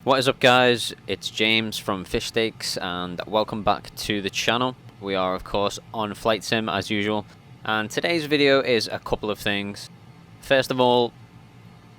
What is up, guys? It's James from FishStakes and welcome back to the channel. We are of course on Flight Sim as usual, and today's video is a couple of things. First of all,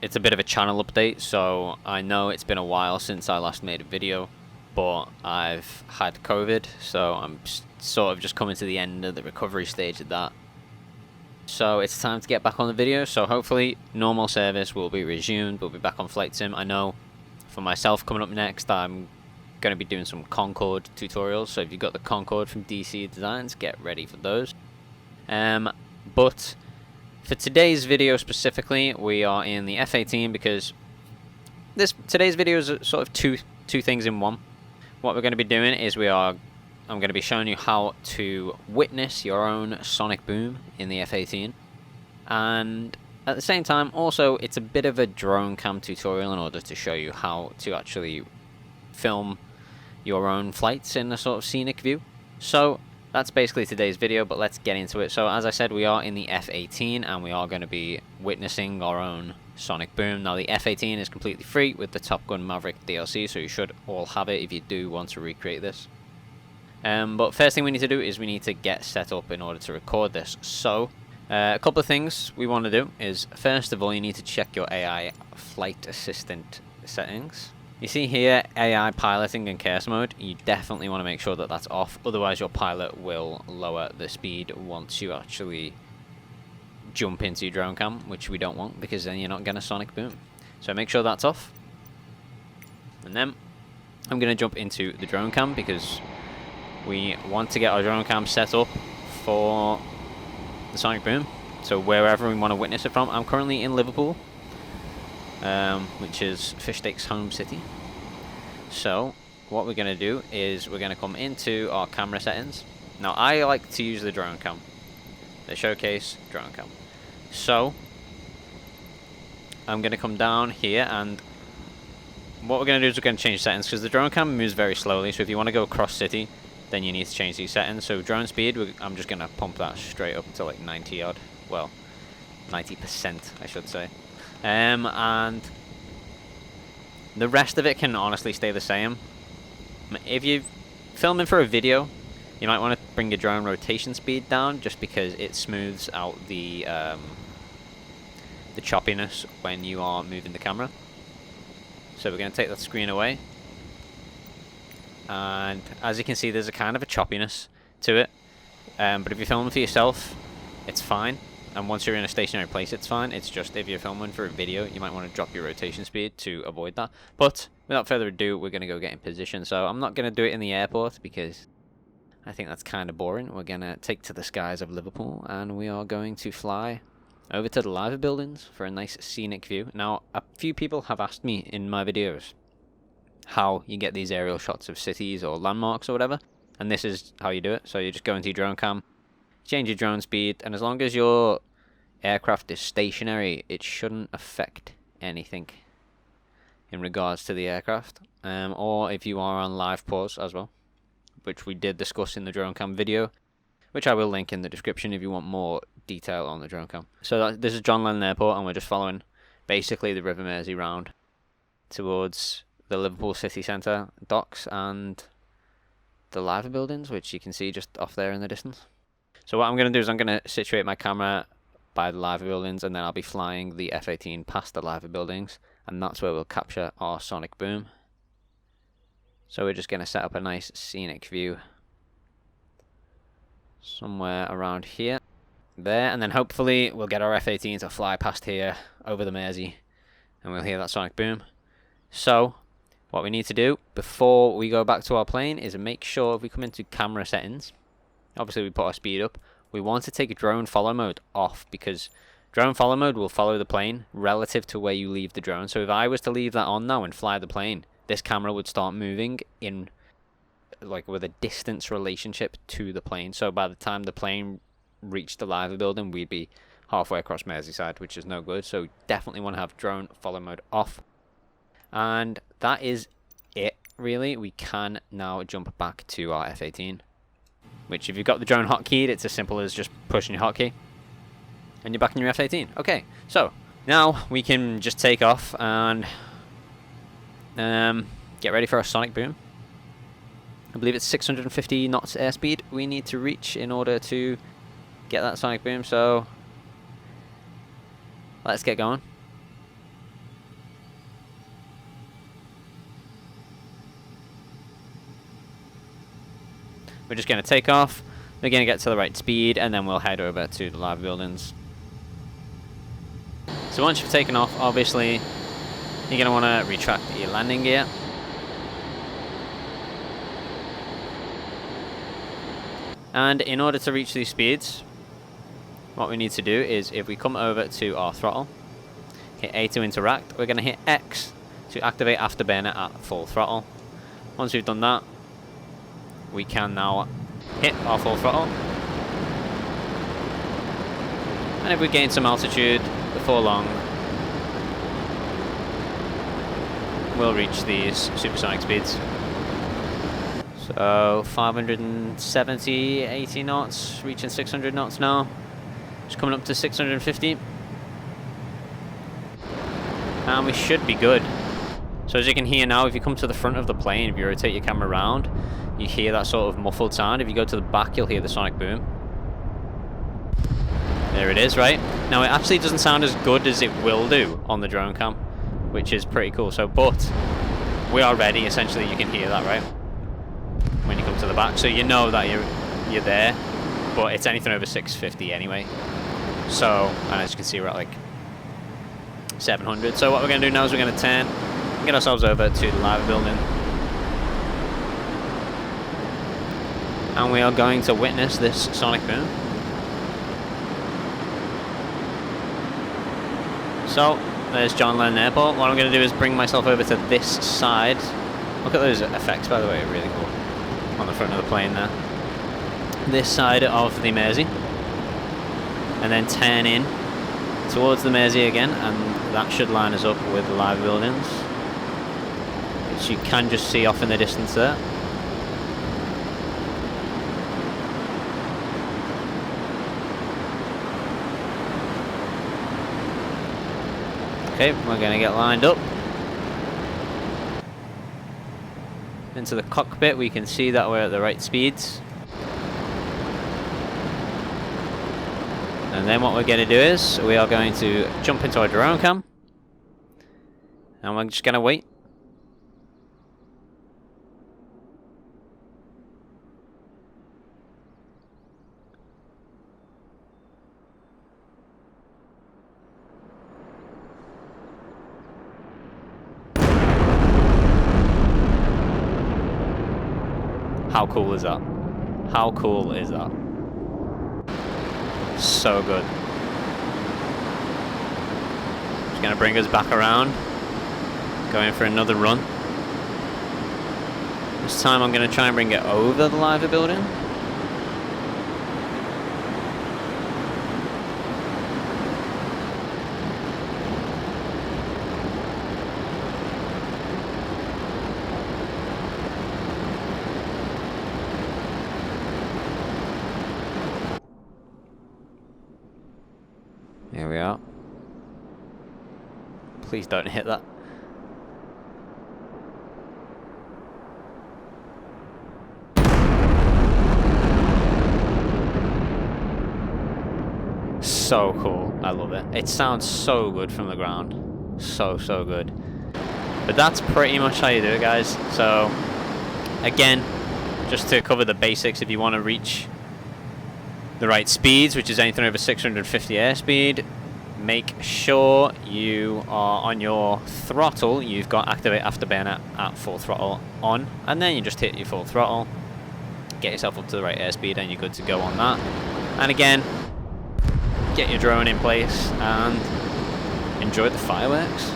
it's a bit of a channel update. So I know it's been a while since I last made a video, but I've had COVID, so I'm sort of just coming to the end of the recovery stage of that. So it's time to get back on the video, so hopefully normal service will be resumed. We'll be back on Flight Sim. I know for myself, coming up next, I'm going to be doing some Concorde tutorials, so if you've got the Concorde from DC Designs, get ready for those. But for today's video specifically, we are in the F-18 because today's video is sort of two things in one. What we're going to be doing is I'm going to be showing you how to witness your own sonic boom in the F-18, and at the same time, also, it's a bit of a drone cam tutorial in order to show you how to actually film your own flights in a sort of scenic view. So that's basically today's video, but let's get into it. So as I said, we are in the F-18 and we are going to be witnessing our own sonic boom. Now the F-18 is completely free with the Gun Maverick DLC, so you should all have it if you do want to recreate this. But first thing we need to do is we need to get set up in order to record this. So a couple of things we want to do is, first of all, you need to check your AI flight assistant settings. You see here, AI piloting and chaos mode. You definitely want to make sure that that's off, otherwise your pilot will lower the speed once you actually jump into your drone cam, which we don't want, because then you're not going to sonic boom. So make sure that's off. And then I'm going to jump into the drone cam because we want to get our drone cam set up for the sonic boom, so wherever we want to witness it from. I'm currently in Liverpool, which is FishStakes' home city. So what we're going to do is we're going to come into our camera settings. Now I like to use the drone cam, the showcase drone cam. So I'm going to come down here, and what we're going to do is we're going to change settings because the drone cam moves very slowly. So if you want to go across city, then you need to change these settings. So drone speed, I'm just going to pump that straight up to like 90 odd. Well, 90% I should say. And the rest of it can honestly stay the same. If you're filming for a video, you might want to bring your drone rotation speed down, just because it smooths out the choppiness when you are moving the camera. So we're going to take that screen away. And as you can see, there's a kind of a choppiness to it, but if you're filming for yourself, it's fine, and once you're in a stationary place, it's fine. It's just if you're filming for a video, you might want to drop your rotation speed to avoid that. But without further ado, we're going to go get in position. So I'm not going to do it in the airport because I think that's kind of boring. We're going to take to the skies of Liverpool, and we are going to fly over to the live buildings for a nice scenic view. Now, a few people have asked me in my videos how you get these aerial shots of cities or landmarks or whatever, and this is how you do it. So you just go into your drone cam, change your drone speed, and as long as your aircraft is stationary, it shouldn't affect anything in regards to the aircraft, or if you are on live pause as well, which we did discuss in the drone cam video, which I will link in the description if you want more detail on the drone cam. So this is John Lennon Airport, and we're just following basically the River Mersey round towards the Liverpool city centre docks and the live buildings, which you can see just off there in the distance. So what I'm going to do is I'm going to situate my camera by the live buildings, and then I'll be flying the F-18 past the live buildings, and that's where we'll capture our sonic boom. So we're just going to set up a nice scenic view somewhere around here, there, and then hopefully we'll get our F-18 to fly past here over the Mersey, and we'll hear that sonic boom. So what we need to do before we go back to our plane is make sure, if we come into camera settings, obviously we put our speed up, we want to take drone follow mode off, because drone follow mode will follow the plane relative to where you leave the drone. So if I was to leave that on now and fly the plane, this camera would start moving in like with a distance relationship to the plane. So by the time the plane reached the live building, we'd be halfway across Merseyside, which is no good. So definitely want to have drone follow mode off. And that is it, really. We can now jump back to our F-18, which if you've got the drone hotkeyed, it's as simple as just pushing your hotkey and you're back in your F-18. Okay, so now we can just take off, and get ready for our sonic boom. I believe it's 650 knots airspeed we need to reach in order to get that sonic boom, so let's get going. We're just going to take off, we're going to get to the right speed, and then we'll head over to the lava buildings. So once you've taken off, obviously, you're going to want to retract your landing gear. And in order to reach these speeds, what we need to do is, if we come over to our throttle, hit A to interact, we're going to hit X to activate afterburner at full throttle. Once we've done that, we can now hit our full throttle. And if we gain some altitude before long, we'll reach these supersonic speeds. So 570, 80 knots, reaching 600 knots now. Just coming up to 650. And we should be good. So as you can hear now, if you come to the front of the plane, if you rotate your camera around, you hear that sort of muffled sound. If you go to the back, you'll hear the sonic boom. There it is, right? Now it actually doesn't sound as good as it will do on the drone cam, which is pretty cool. So, but we are ready, essentially. You can hear that, right? When you come to the back, so you know that you're there, but it's anything over 650 anyway. So, and as you can see, we're at like 700. So what we're going to do now is we're going to turn and get ourselves over to the lava building, and we are going to witness this sonic boom. So there's John Lennon Airport. What I'm going to do is bring myself over to this side. Look at those effects, by the way, really cool. On the front of the plane there. This side of the Mersey. And then turn in towards the Mersey again, and that should line us up with the lava buildings, which you can just see off in the distance there. Okay, we're going to get lined up. Into the cockpit, we can see that we're at the right speeds. And then what we're going to do is, we are going to jump into our drone cam. And we're just going to wait. How cool is that? How cool is that? So good. Just gonna bring us back around. Going for another run. This time I'm gonna try and bring it over the lava building. Here we are. Please don't hit that. So cool. I love it. It sounds so good from the ground. So good. But that's pretty much how you do it, guys. So, again, just to cover the basics, if you want to reach the right speeds, which is anything over 650 airspeed, make sure you are on your throttle. You've got activate afterburner at full throttle on, and then you just hit your full throttle, get yourself up to the right airspeed, and you're good to go on that. And again, get your drone in place and enjoy the fireworks.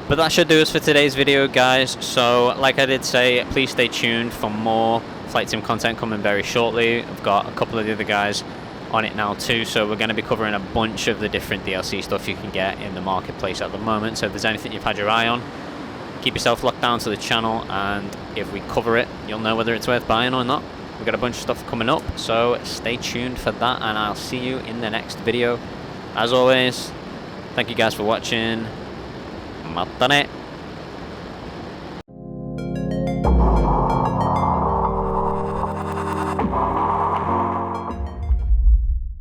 But that should do us for today's video, guys. So like I did say, please stay tuned for more flight sim content coming very shortly. I've got a couple of the other guys on it now too, so we're going to be covering a bunch of the different DLC stuff you can get in the marketplace at the moment. So if there's anything you've had your eye on, keep yourself locked down to the channel, and if we cover it, you'll know whether it's worth buying or not. We've got a bunch of stuff coming up, so stay tuned for that, and I'll see you in the next video. As always, thank you guys for watching. まったね。